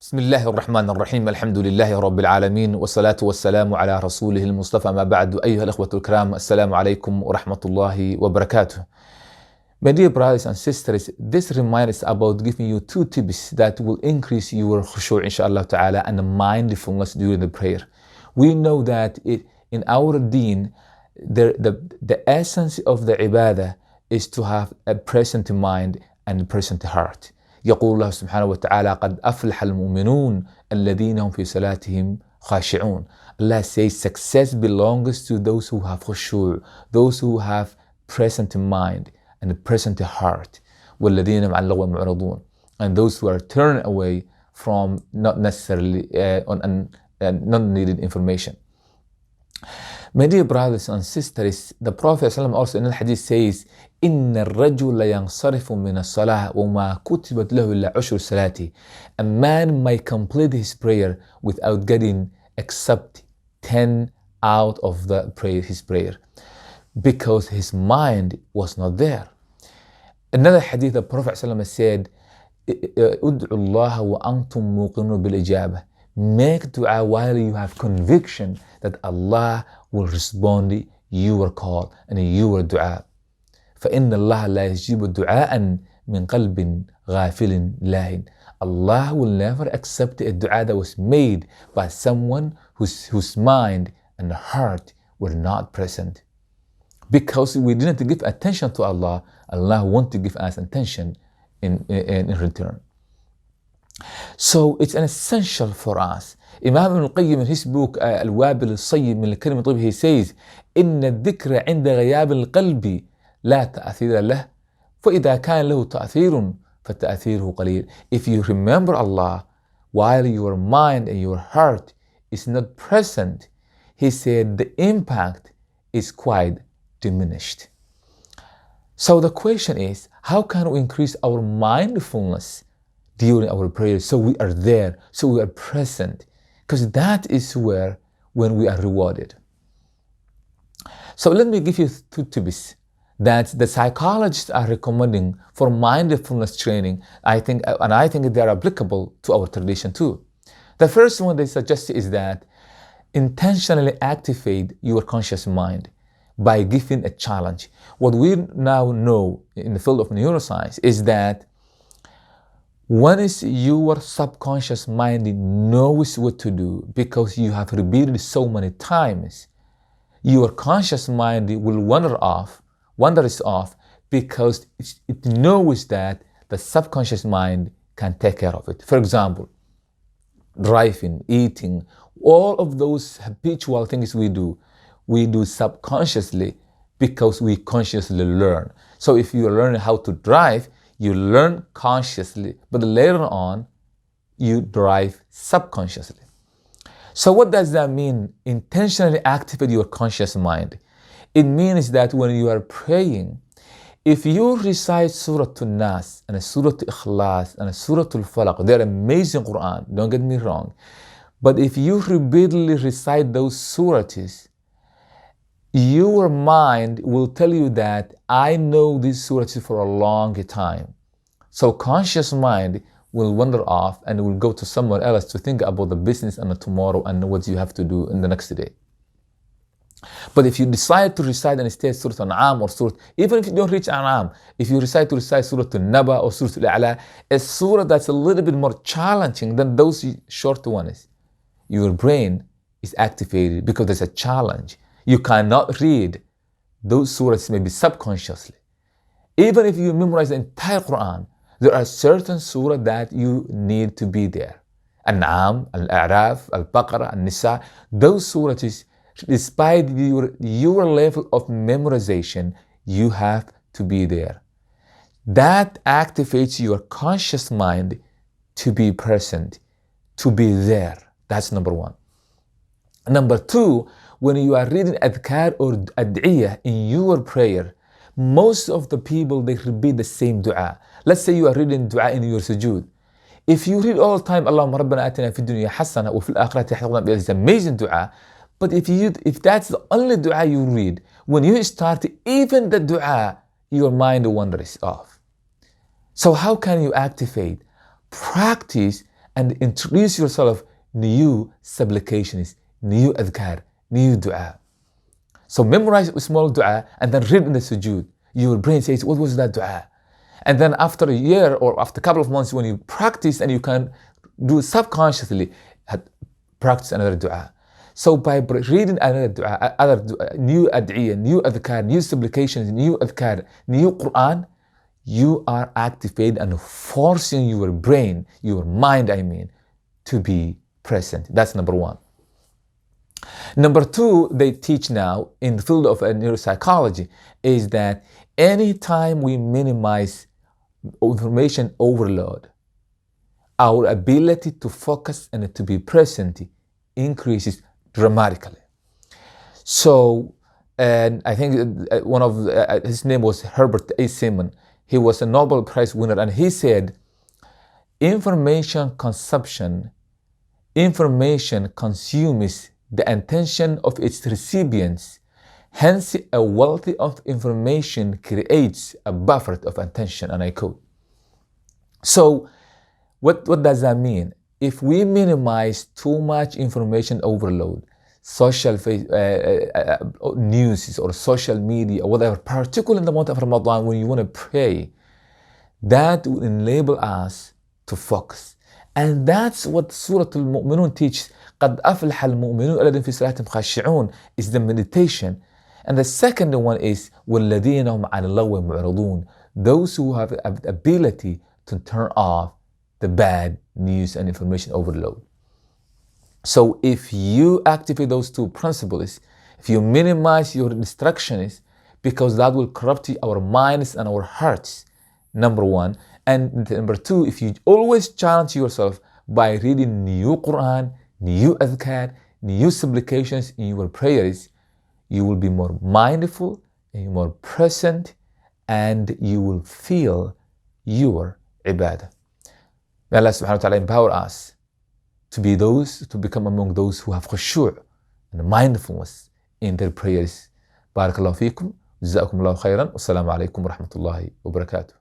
بسم الله الرحمن الرحيم. الحمد لله رب العالمين والصلاة والسلام على رسوله المصطفى. ما بعد. أيها الأخوة الكرام, السلام عليكم ورحمة الله وبركاته. My dear brothers and sisters, this reminds us about giving you two tips that will increase your khushu' inshallah ta'ala and mindfulness during the prayer. We know that in our deen, the essence of the ibadah is to have a present mind and a present heart. يقول الله سبحانه وتعالى قد أفلح المؤمنون الذين هم في صلاتهم خاشعون. Allah says success belongs to those who have khushu', those who have present mind and a present heart. والذين مع اللغو معرضون, and those who are turned away from not necessarily non-needed information. My dear brothers and sisters, the Prophet ﷺ also in the hadith says, إن الرجل ينصرف من الصلاة وما كتبت له إلا عشر صلاته. A man may complete his prayer without getting except 10 out of his prayer, because his mind was not there. Another hadith, the Prophet ﷺ said, ادعوا الله وأنتم موقنون بالإجابة. Make dua while you have conviction that Allah will respond your call and your dua. فإن الله لا يجيب دعاء من قلب غافل لاهٍ. Allah will never accept a dua that was made by someone whose mind and heart were not present. Because we didn't give attention to Allah, Allah wants to give us attention in return. So it's an essential for us. Imam Ibn al-Qayyim in his book Al-Wabil al-Sayyib min al-Kalim al-Tayyib, he says, إن الذكر عند غياب القلب لا تأثير له فإذا كان له تأثير فتأثيره قليل. If you remember Allah while your mind and your heart is not present, he said the impact is quite diminished. So the question is, how can we increase our mindfulness during our prayers so we are there, so we are present? Because that is when we are rewarded. So let me give you two tips that the psychologists are recommending for mindfulness training. I think they are applicable to our tradition too. The first one they suggest is that intentionally activate your conscious mind by giving a challenge. What we now know in the field of neuroscience is that once your subconscious mind knows what to do, because you have repeated so many times, your conscious mind will wander off because it knows that the subconscious mind can take care of it. For example, driving, eating, all of those habitual things we do subconsciously because we consciously learn. So if you are learning how to drive, you learn consciously, but later on, you drive subconsciously. So what does that mean? Intentionally activate your conscious mind. It means that when you are praying, if you recite Surah An-Nas and Surah Ikhlas and Surah Al-Falaq, they're amazing Quran, don't get me wrong. But if you repeatedly recite those surahs, your mind will tell you that I know these surahs for a long time. So conscious mind will wander off and will go to somewhere else to think about the business and the tomorrow and what you have to do in the next day. But if you decide to recite instead Surah An'am or Surah, even if you don't reach An'am, if you recite Surah An-Naba or Surah Al-A'la, a surah that's a little bit more challenging than those short ones, your brain is activated because there's a challenge. You cannot read those surahs maybe subconsciously. Even if you memorize the entire Quran, there are certain surah that you need to be there. An-Na'am, Al-A'raf, Al-Baqarah, Al-Nisa, those surahs, despite your level of memorization, you have to be there. That activates your conscious mind to be present, to be there. That's number one. Number two, when you are reading adhkar or ad'iyah in your prayer, most of the people, they repeat the same dua. Let's say you are reading dua in your sujood. If you read all the time, Allahumma rabbana atina fid dunya hasana wa fil akhirati hasana, it's amazing dua. But if that's the only dua you read, when you start even the dua, your mind wanders off. So how can you activate? Practice and introduce yourself new supplications, new adhkar, new dua. So memorize a small dua and then read in the sujood. Your brain says, what was that dua? And then after a year or after a couple of months, when you practice and you can do subconsciously, practice another dua. So by reading another dua, other dua, new ad'iyah, new adhkar, new supplications, new adhkar, new Quran, you are activating and forcing your brain, your mind, to be present. That's number one. Number two, they teach now in the field of neuropsychology is that anytime we minimize information overload, our ability to focus and to be present increases dramatically. So, and I think one of his name was Herbert A. Simon. He was a Nobel Prize winner, and he said, information consumes the attention of its recipients. Hence, a wealth of information creates a buffer of attention, and I quote. So, what does that mean? If we minimize too much information overload, social news or social media or whatever, particularly in the month of Ramadan when you want to pray, that will enable us to focus. And that's what Surah Al-Mu'minun teaches. قَدْ أَفْلَحَ الْمُؤْمِنُونَ الَّذِينَ فِي صَلَاتِهِمْ خَاشِعُونَ is the meditation. And the second one is وَالَّذِينَ هُمْ عَنِ اللَّغْوِ مُعْرِضُونَ, those who have the ability to turn off the bad news and information overload. So if you activate those two principles, if you minimize your distractions, because that will corrupt our minds and our hearts, number one. And number two, if you always challenge yourself by reading new Quran, new adhkar, new supplications in your prayers, you will be more mindful and more present, and you will feel your ibadah. May Allah subhanahu wa ta'ala empower us to become among those who have khushu' and mindfulness in their prayers. Barakallahu feekum, jazakumullahu khairan, wassalamu alaikum wa rahmatullahi wa barakatuh.